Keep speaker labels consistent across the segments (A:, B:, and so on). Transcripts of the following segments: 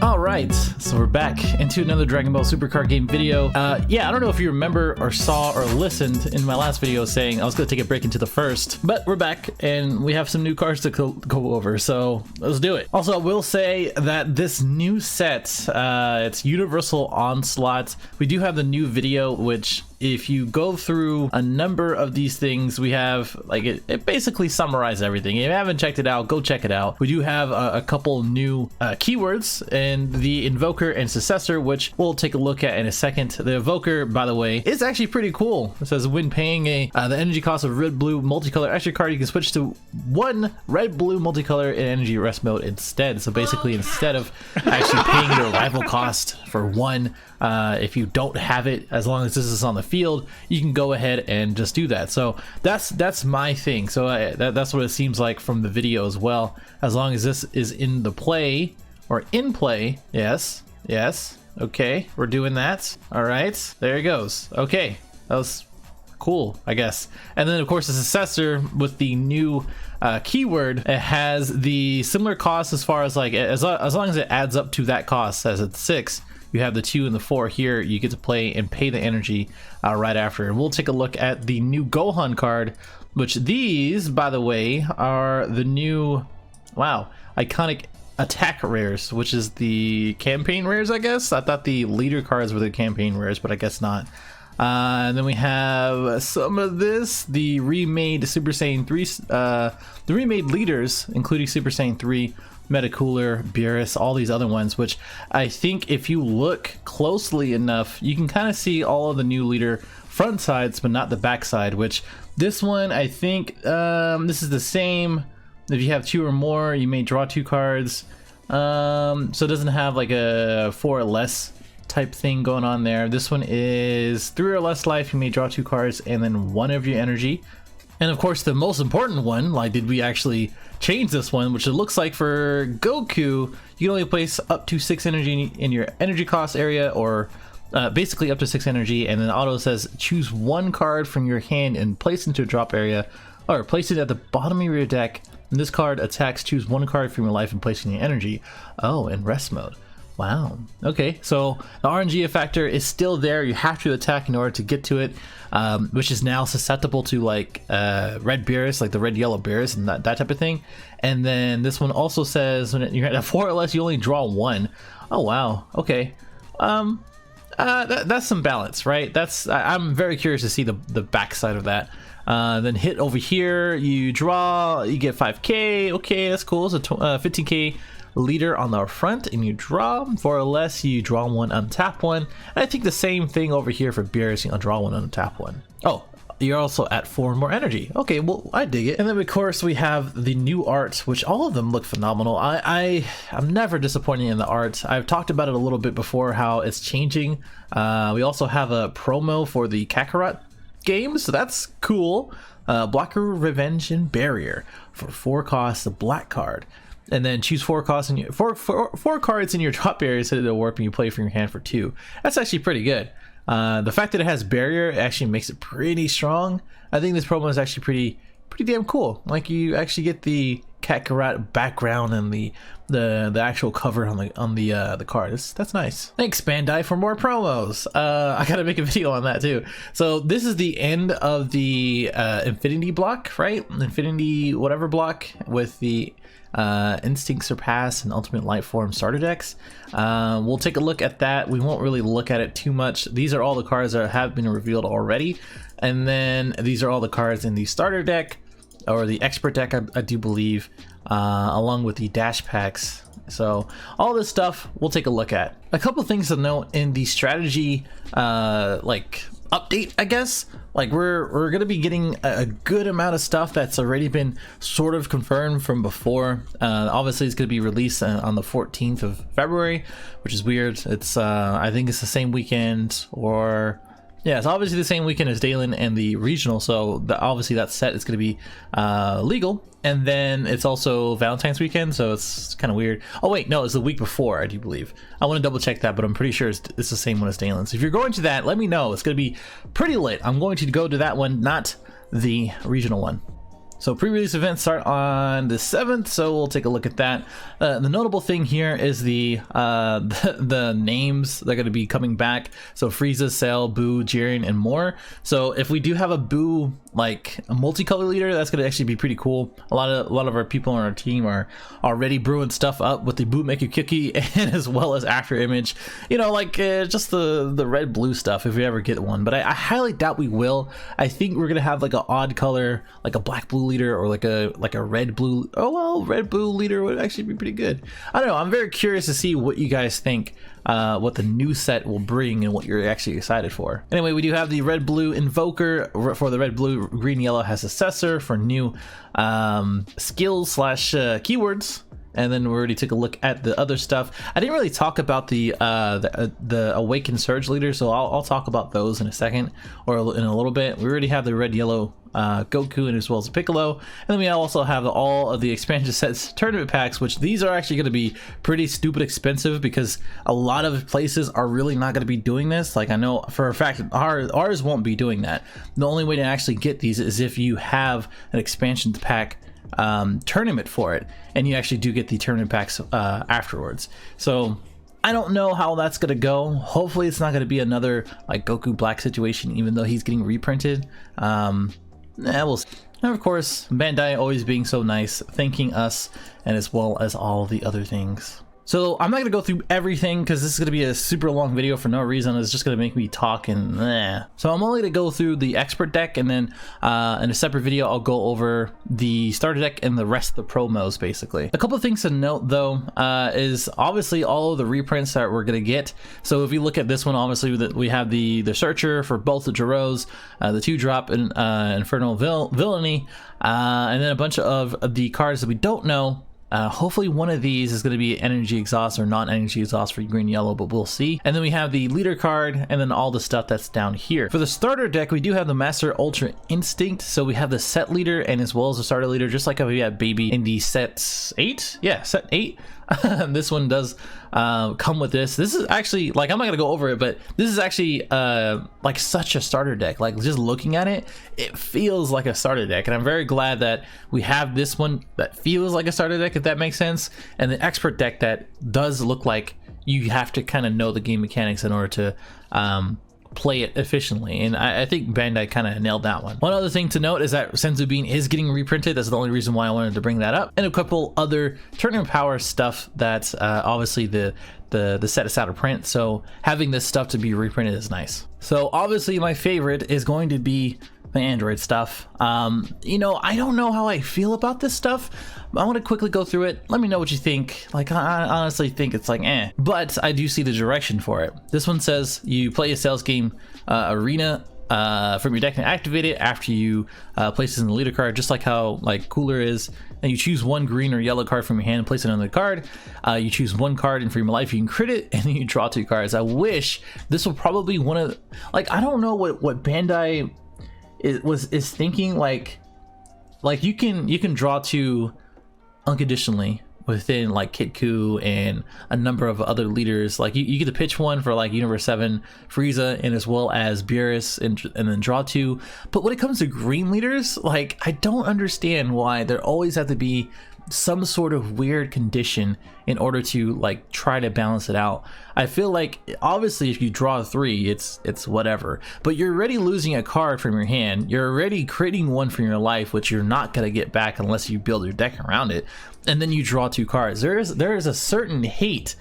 A: Alright, so we're back into another Dragon Ball Super card game video. Yeah, I don't know if you remember or saw or listened in my last video saying I was going to take a break into the first, but we're back and we have some new cards to go over, so let's do it. Also, I will say that this new set, it's Universal Onslaught. We do have the new video, which if you go through a number of these things, we have like it basically summarizes everything. If you haven't checked it out, go check it out. We do have a couple new keywords in the Invoker and Successor, which we'll take a look at in a second. The Invoker, by the way, is actually pretty cool. It says when paying the energy cost of red-blue multicolor extra card, you can switch to one red-blue multicolor in energy rest mode instead. So basically, instead of actually paying your rival cost for one, if you don't have it, as long as this is on the field, you can go ahead and just do that. So that's my thing. So that's what it seems like from the video as well. As long as this is in the play or in play, yes, okay, we're doing that. All right, there it goes. Okay, that was cool, I guess. And then of course the Successor with the new keyword, it has the similar cost as far as like as long as it adds up to that cost, as it's 6. You have the 2 and the 4 here. You get to play and pay the energy right after. And we'll take a look at the new Gohan card, which these, by the way, are the new, wow, iconic attack rares, which is the campaign rares, I guess. I thought the leader cards were the campaign rares, but I guess not. And then we have some of this, the remade Super Saiyan 3, the remade leaders, including Super Saiyan 3, Metacooler, Beerus, all these other ones, which I think if you look closely enough, you can kind of see all of the new leader front sides, but not the back side, which this one, I think, this is the same. If you have 2 or more, you may draw 2 cards. So it doesn't have like a 4 or less type thing going on there. This one is 3 or less life, you may draw 2 cards and then 1 of your energy. And of course the most important one, like did we actually change this one, which it looks like for Goku, you can only place up to 6 energy in your energy cost area, or basically up to 6 energy, and then auto says choose 1 card from your hand and place it into a drop area, or place it at the bottom of your deck. And this card attacks, choose 1 card from your life and place it in your energy. Oh, in rest mode. Wow. Okay, so the RNG factor is still there. You have to attack in order to get to it, which is now susceptible to like red Beerus, like the red yellow Beerus and that type of thing. And then this one also says when you're at 4 or less, you only draw 1. Oh wow. Okay. That's some balance, right? I'm very curious to see the backside of that. Then hit over here, you draw, you get 5k. Okay, that's cool. So 15k leader on the front, and you draw 4 or less, you draw 1, untap 1. And I think the same thing over here for Beerus, you draw 1, untap 1. Oh, you're also at 4 more energy. Okay, well, I dig it. And then of course we have the new art, which all of them look phenomenal. I'm never disappointed in the art. I've talked about it a little bit before, how it's changing. We also have a promo for the Kakarot game, so that's cool. Blocker, Revenge, and Barrier for 4 costs, a black card. And then choose 4 costs in your four cards in your drop area, set it to warp, and you play from your hand for 2. That's actually pretty good. The fact that it has barrier actually makes it pretty strong. I think this promo is actually pretty damn cool. Like, you actually get the Kakarot background and the actual cover on the card. That's nice. Thanks, Bandai, for more promos. I gotta make a video on that too. So this is the end of the Infinity block, right? Infinity whatever block with the Instinct Surpass and Ultimate Light Form starter decks. We'll take a look at that. We won't really look at it too much. These are all the cards that have been revealed already, and then these are all the cards in the starter deck, or the expert deck, I do believe, along with the dash packs. So all this stuff we'll take a look at. A couple things to note in the strategy like update, I guess. Like we're gonna be getting a good amount of stuff that's already been sort of confirmed from before. Obviously it's gonna be released on the 14th of February, which is weird. It's I think it's the same weekend, or yeah, it's obviously the same weekend as Dalen and the regional, so obviously that set is going to be legal. And then it's also Valentine's weekend, so it's kind of weird. Oh wait, no, it's the week before, I do believe. I want to double check that, but I'm pretty sure it's the same one as Dalen. So if you're going to that, let me know. It's going to be pretty lit. I'm going to go to that one, not the regional one. So pre-release events start on the 7th, so we'll take a look at that. The notable thing here is the names that are going to be coming back. So Frieza, Cell, Boo, Jiren, and more. So if we do have a Boo, like a multicolor leader, that's going to actually be pretty cool. A lot of our people on our team are already brewing stuff up with the Bootmaker cookie, and as well as after image, you know, like just the red blue stuff if we ever get one. But I highly doubt we will. I think we're going to have like an odd color, like a black blue leader, or like a red blue. Oh well, red blue leader would actually be pretty good. I don't know, I'm very curious to see what you guys think, what the new set will bring and what you're actually excited for. Anyway, we do have the red blue invoker. For the red blue, green yellow has successor for new skills slash keywords. And then we already took a look at the other stuff. I didn't really talk about the Awakened Surge leader, so I'll talk about those in a second, or in a little bit. We already have the red yellow Goku, and as well as Piccolo, and then we also have all of the expansion sets tournament packs, which these are actually going to be pretty stupid expensive because a lot of places are really not going to be doing this. Like, I know for a fact ours won't be doing that. The only way to actually get these is if you have an expansion pack tournament for it, and you actually do get the tournament packs afterwards. So I don't know how that's gonna go. Hopefully it's not gonna be another like Goku Black situation, even though he's getting reprinted. We'll see. And of course, Bandai always being so nice, thanking us, and as well as all the other things. So I'm not going to go through everything because this is going to be a super long video for no reason. It's just going to make me talk and So I'm only going to go through the expert deck, and then in a separate video I'll go over the starter deck and the rest of the promos basically. A couple of things to note though is obviously all of the reprints that we're going to get. So if you look at this one, obviously we have the searcher for both the Jiros, the 2-drop and Infernal Villainy, and then a bunch of the cards that we don't know. Hopefully one of these is going to be energy exhaust or non-energy exhaust for green yellow, but we'll see. And then we have the leader card, and then all the stuff that's down here. For the starter deck, we do have the Master Ultra Instinct. So we have the set leader and as well as the starter leader, just like how we had Baby in the set 8. Yeah, set 8. This one does come with this. This is actually, like, I'm not gonna go over it, but this is actually like such a starter deck. Like, just looking at it, it feels like a starter deck, and I'm very glad that we have this one that feels like a starter deck, if that makes sense, and the expert deck that does look like you have to kind of know the game mechanics in order to play it efficiently, and I think Bandai kind of nailed that one. One other thing to note is that Senzu Bean is getting reprinted. That's the only reason why I wanted to bring that up, and a couple other tournament power stuff that's obviously the set is out of print, so having this stuff to be reprinted is nice. So obviously my favorite is going to be the Android stuff. You know, I don't know how I feel about this stuff. I want to quickly go through it. Let me know what you think. Like, I honestly think it's like but I do see the direction for it. This one says you play a sales game arena from your deck and activate it after you place it in the leader card, just like how like Cooler is. And you choose one green or yellow card from your hand and place it on the card. You choose one card, and for your life you can crit it, and then you draw 2 cards. I wish this will probably one of, like, I don't know what Bandai is thinking. Like you can draw 2 unconditionally within like Kitku and a number of other leaders. Like you get to pitch one for like Universe 7 Frieza, and as well as Beerus, and then draw 2. But when it comes to green leaders, like, I don't understand why there always have to be some sort of weird condition in order to like try to balance it out. I feel like obviously if you draw 3, it's whatever, but you're already losing a card from your hand. You're already creating one from your life, which you're not going to get back unless you build your deck around it, and then you draw 2 cards. There is a certain hate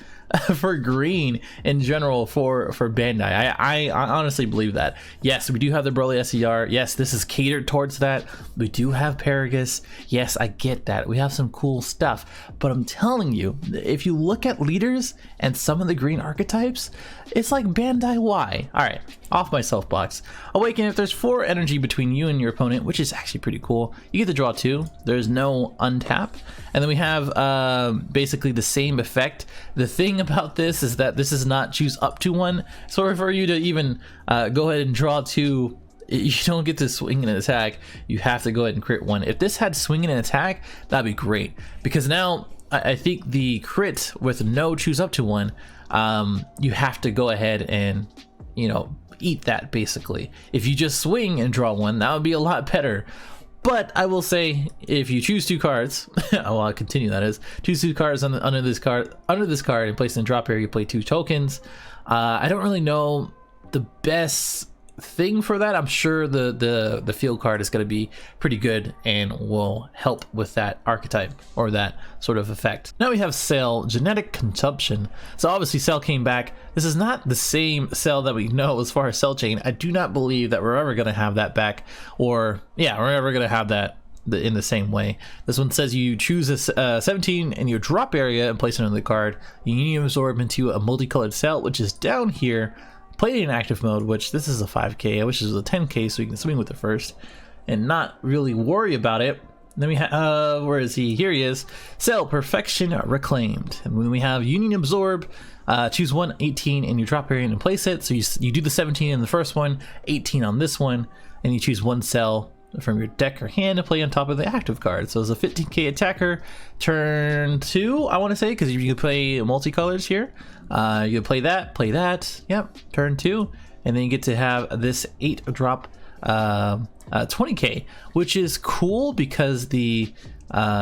A: for green in general for Bandai. I honestly believe that. Yes, we do have the Broly SER. Yes, this is catered towards that. We do have Paragus. Yes, I get that. We have some cool stuff, but I'm telling you, if you look at leaders and some of the green archetypes, it's like, Bandai, why? All right, off my soapbox. Awaken, if there's 4 energy between you and your opponent, which is actually pretty cool, you get to draw 2. There's no untap, and then we have basically the same effect. The thing about this is that this is not choose up to 1, so for you to even go ahead and draw 2, you don't get to swing and attack. You have to go ahead and crit 1. If this had swing and attack, that'd be great, because now I think the crit with no choose up to 1, you have to go ahead and, you know, eat that basically. If you just swing and draw 1, that would be a lot better. But I will say, if you choose 2 cards, well, I'll continue, that is, choose 2 cards under this card and place in the drop area, you play 2 tokens. I don't really know the best thing for that. I'm sure the field card is going to be pretty good and will help with that archetype or that sort of effect. Now we have Cell, Genetic Consumption. So obviously Cell came back. This is not the same Cell that we know as far as Cell Chain. I do not believe that we're ever going to have that back, or yeah, we're ever going to have that in the same way. This one says you choose a 17 in your drop area and place it on the card. You need to absorb into a multicolored cell, which is down here. Play it in active mode, which this is a 5k. I wish it was a 10k so you can swing with it first and not really worry about it. Then we have, where is he? Here he is. Cell, Perfection Reclaimed. And when we have Union Absorb, choose 18 in your drop area and place it. So you do the 17 in the first one, 18 on this one, and you choose 1 cell from your deck or hand to play on top of the active card. So it's a 15k attacker. Turn 2, I want to say, because you can play multicolors here. You can play that, yep, turn 2, and then you get to have this 8 drop 20k, which is cool because the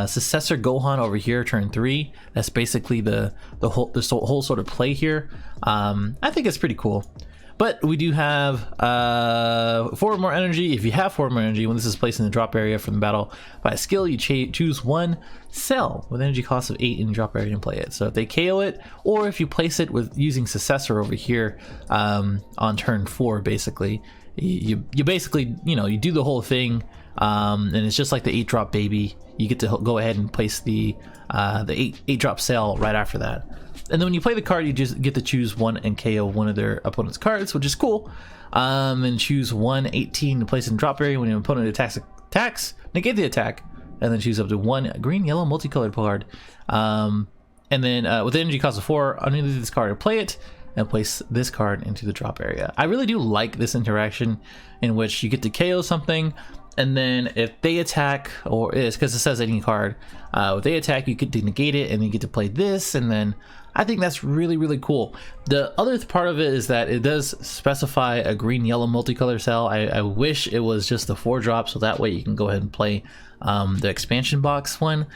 A: successor Gohan over here, turn 3, that's basically the whole sort of play here. I think it's pretty cool. But we do have 4 more energy. If you have 4 more energy, when this is placed in the drop area from the battle by skill, you choose 1 cell with energy cost of 8 in the drop area and play it. So if they KO it, or if you place it with using successor over here on turn 4, basically, you basically, you know, you do the whole thing, and it's just like the 8 drop baby. You get to go ahead and place the 8 drop cell right after that. And then when you play the card, you just get to choose 1 and KO one of their opponent's cards, which is cool. And choose 18 to place in drop area. When your opponent attacks, negate the attack, and then choose up to 1 green, yellow, multicolored card. And then with the energy cost of 4, underneath this card, play it and place this card into the drop area. I really do like this interaction in which you get to KO something, and then if they attack, or it's because it says any card, if they attack, you get to negate it, and you get to play this, and then I think that's really, really cool. The other part of it is that it does specify a green, yellow multicolor cell. I wish it was just the 4 drop, so that way you can go ahead and play the expansion box one.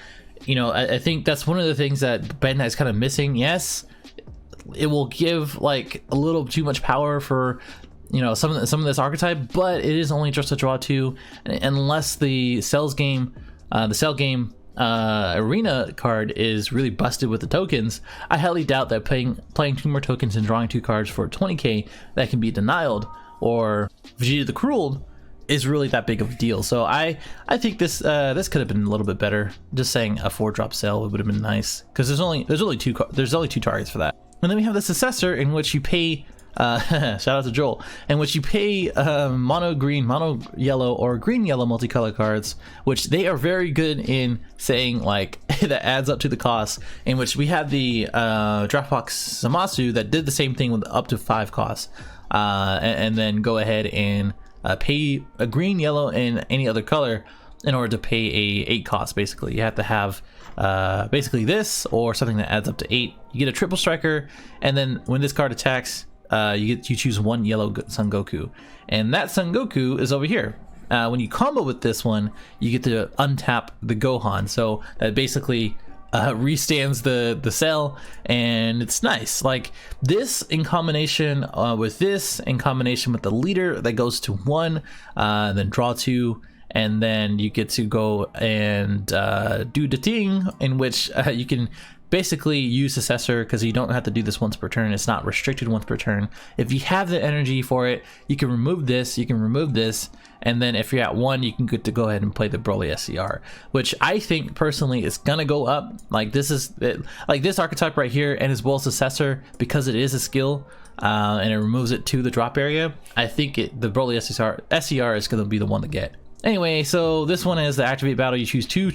A: You know, I think that's one of the things that Bandai is kind of missing. Yes, it will give like a little too much power for, you know, some of this archetype, but it is only just a draw 2, unless the cell game arena card is really busted with the tokens. I highly doubt that playing 2 more tokens and drawing 2 cards for 20k that can be denied, or Vegeta the Cruel, is really that big of a deal. So I think this could have been a little bit better. Just saying a 4 drop cell would have been nice, because there's only 2 targets for that. And then we have the successor, in which you pay shout out to Joel, in which you pay mono green, mono yellow, or green yellow multicolor cards, which they are very good in saying like that adds up to the cost. In which we had the Draftbox Zamasu that did the same thing with up to 5 costs, and then go ahead and pay a green, yellow, and any other color in order to pay a 8 cost. Basically, you have to have basically this or something that adds up to 8. You get a triple striker, and then when this card attacks, you choose 1 yellow Son Goku, and that Son Goku is over here. When you combo with this one, you get to untap the Gohan, so that basically restands the cell, and it's nice. Like this in combination with this, in combination with the leader that goes to 1, then draw 2, and then you get to go and do the thing in which you can basically use successor, because you don't have to do this once per turn. It's not restricted once per turn. If you have the energy for it, you can remove this, you can remove this, and then if you're at 1, you can get to go ahead and play the Broly SCR, which I think personally is gonna go up. Like this is like this archetype right here, and as well as successor, because it is a skill and it removes it to the drop area. I think the Broly SCR is gonna be the one to get. Anyway, so this one is the activate battle. You choose 2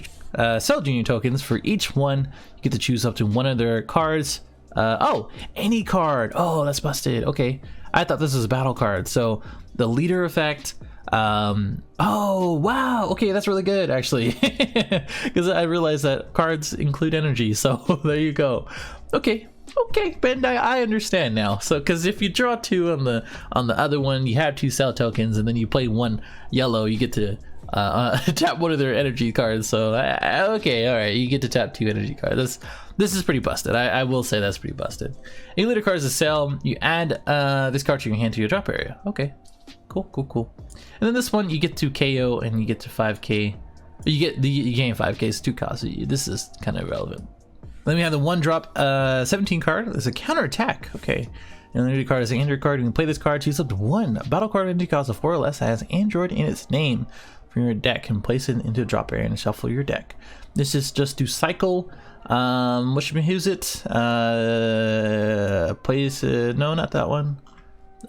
A: Cell Junior tokens. For each one, you get to choose up to 1 of their cards. Oh, any card. Oh, that's busted. Okay, I thought this was a battle card. So the leader effect. Oh wow, okay, that's really good actually, because I realized that cards include energy. So there you go. Okay, Bandai, I understand now. So because if you draw 2 on the other one, you have 2 cell tokens, and then you play 1 yellow, you get to tap one of their energy cards. So okay, all right, you get to tap 2 energy cards. This is pretty busted. I will say that's pretty busted. Any leader cards to sell, you add this card to your hand to your drop area. Okay, cool. And then this one you get to KO and you get to 5k. You gain 5k, it's 2 costs. So this is kind of irrelevant. Then we have the 1-drop 17 card. It's a counter attack. Okay. And the card is an Android card. You can play this card, choose up to 1 battle card energy cost of 4 or less that has Android in its name from your deck and place it into a drop area and shuffle your deck. This is just to cycle. What should we use it? Place no, not that one.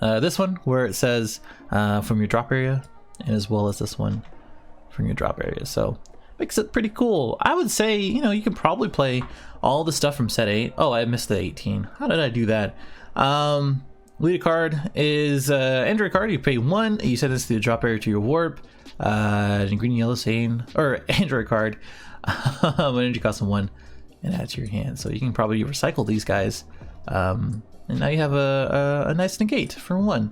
A: This one where it says from your drop area, and as well as this one from your drop area. So makes it pretty cool. I would say, you know, you could probably play all the stuff from set 8. Oh, I missed the 18. How did I do that? Leader card is Android card. You pay 1. You set this to the drop area to your warp. Green, yellow, sane, or Android card. Energy cost of 1 and add to your hand. So you can probably recycle these guys. And now you have a nice negate for 1.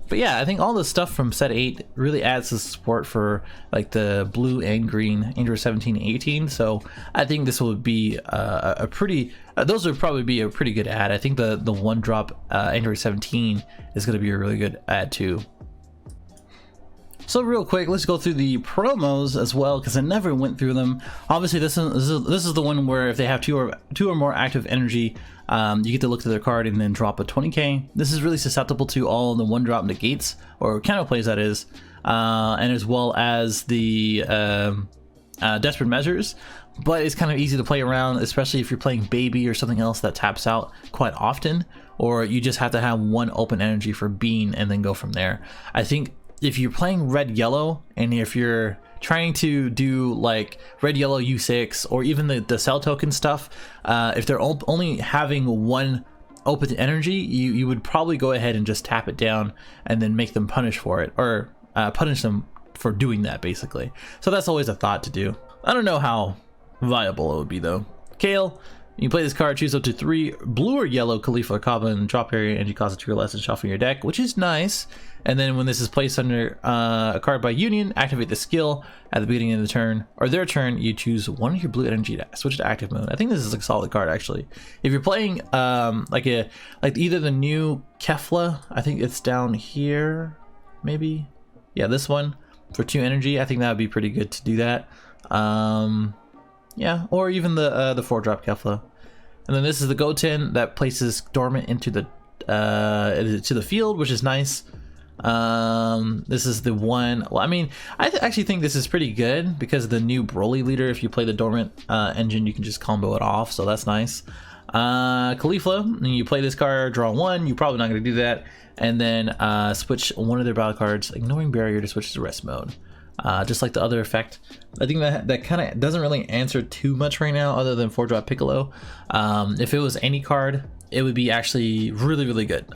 A: But yeah, I think all the stuff from set 8 really adds to support for like the blue and green Android 17 and 18. So I think this will be a pretty, those would probably be a pretty good add. I think the 1-drop Android 17 is going to be a really good add too. So real quick, let's go through the promos as well, because I never went through them. Obviously, this is the one where if they have two or more active energy, you get to look to their card and then drop a 20k. This is really susceptible to all the 1-drop negates, or counter plays that is, and as well as the desperate measures. But it's kind of easy to play around, especially if you're playing baby or something else that taps out quite often, or you just have to have 1 open energy for bean and then go from there. I think if you're playing red yellow, and if you're trying to do like red yellow U6 or even the cell token stuff, if they're only having 1 open energy, you would probably go ahead and just tap it down and then make them punish for it, or punish them for doing that basically. So that's always a thought to do. I don't know how viable it would be though. Kale, you play this card, choose up to 3 blue or yellow Khalifa combo and drop area energy cost of 2 or less and shuffle your deck, which is nice. And then when this is placed under a card by union, activate the skill at the beginning of the turn, or their turn, you choose 1 of your blue energy to switch to active mode. I think this is a solid card actually. If you're playing like either the new Kefla, I think it's down here, maybe. Yeah, this one for 2 energy. I think that would be pretty good to do that. Yeah, or even the 4-drop Kefla. And then this is the Goten that places dormant into the to the field, which is nice. This is the one. Well, I mean, I actually think this is pretty good because of the new Broly leader. If you play the dormant engine, you can just combo it off, so that's nice. Khalifa, and you play this card, draw 1. You're probably not going to do that, and then switch 1 of their battle cards, ignoring barrier, to switch to rest mode. Just like the other effect. I think that kind of doesn't really answer too much right now, other than 4-drop Piccolo. If it was any card, it would be actually really good.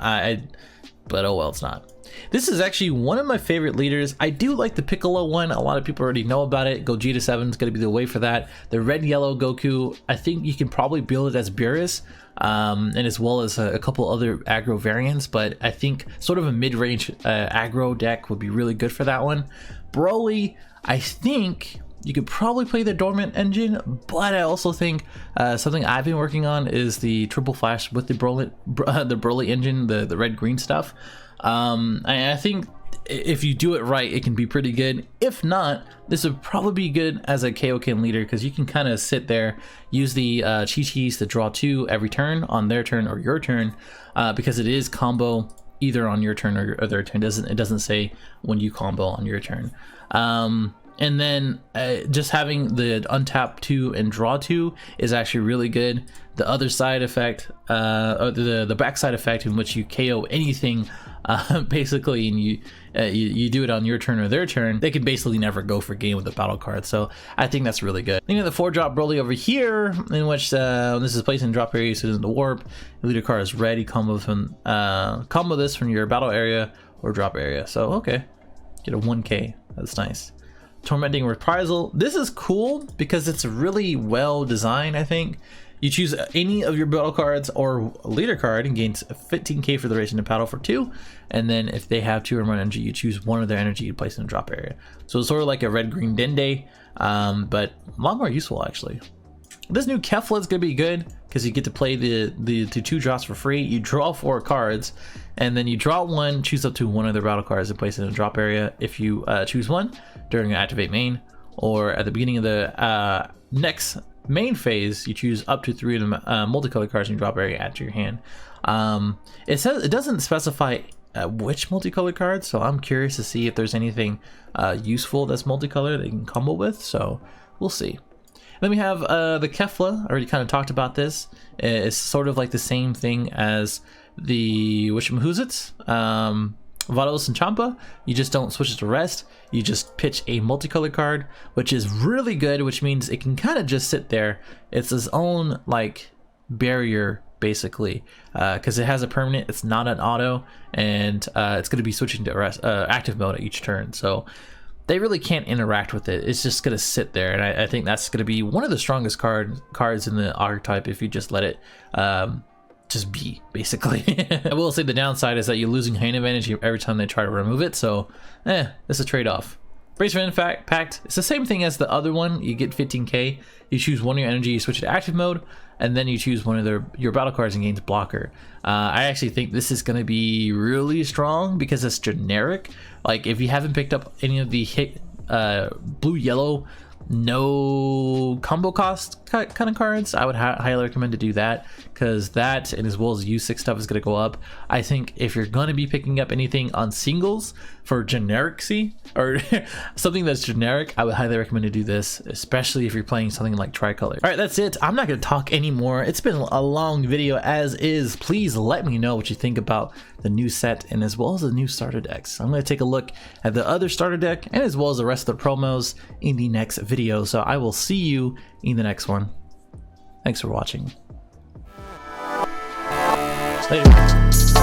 A: But oh well, it's not. This is actually one of my favorite leaders. I do like the Piccolo one. A lot of people already know about it. Gogeta 7 is going to be the way for that. The red-yellow Goku, I think you can probably build it as Beerus, and as well as a couple other aggro variants, but I think sort of a mid-range aggro deck would be really good for that one. Broly, I think you could probably play the dormant engine, but I also think something I've been working on is the triple flash with the Broly engine, the red-green stuff. I think if you do it right, it can be pretty good. If not, this would probably be good as a Kaioken leader, because you can kind of sit there, use the Chi-Chis to draw 2 every turn on their turn or your turn, because it is combo either on your turn or their turn. It doesn't say when you combo on your turn. And then just having the untap 2 and draw 2 is actually really good. The other side effect, or the back side effect, in which you KO anything basically, and you do it on your turn or their turn, they can basically never go for game with a battle card. So I think that's really good. Then you have the 4-drop Broly over here, in which this is placed in drop area, so in the warp. The leader card is ready. Combo this from your battle area or drop area. So okay, get a 1k. That's nice. Tormenting Reprisal. This is cool because it's really well designed, I think. You choose any of your battle cards or leader card and gains 15k for the duration to paddle for 2. And then if they have 2 or more energy, you choose one of their energy you place in a drop area. So it's sort of like a red-green Dende, but a lot more useful actually. This new Kefla is going to be good because you get to play the 2 drops for free. You draw 4 cards, and then you draw 1, choose up to one of their battle cards and place it in a drop area if you choose one during your activate main, or at the beginning of the next main phase, you choose up to 3 of the multicolored cards in your drop area add to your hand. It says it doesn't specify which multicolored cards, so I'm curious to see if there's anything useful that's multicolored that you can combo with, so we'll see. Then we have the Kefla. I already kind of talked about this. It's sort of like the same thing as the Wishmahoozits, Vados and Champa. You just don't switch it to rest. You just pitch a multicolored card, which is really good, which means it can kind of just sit there. It's its own like barrier basically, because it has a permanent, it's not an auto, and it's going to be switching to rest, active mode at each turn. So they really can't interact with it. It's just going to sit there, and I think that's going to be one of the strongest cards in the archetype if you just let it just be, basically. I will say the downside is that you're losing hand advantage every time they try to remove it, so it's a trade-off. Brace for Impact, it's the same thing as the other one. You get 15k, you choose one of your energy, you switch it to active mode, and then you choose one of your battle cards and gains blocker. I actually think this is going to be really strong because it's generic. Like if you haven't picked up any of the blue-yellow no combo cost kind of cards, I would highly recommend to do that, because that, and as well as U6 stuff, is going to go up. I think if you're going to be picking up anything on singles for generic-y or something that's generic, I would highly recommend to do this, especially if you're playing something like tricolor. All right, that's it. I'm not going to talk anymore. It's been a long video as is. Please let me know what you think about the new set and as well as the new starter decks. I'm going to take a look at the other starter deck and as well as the rest of the promos in the next video. So I will see you in the next one. Thanks for watching. Later.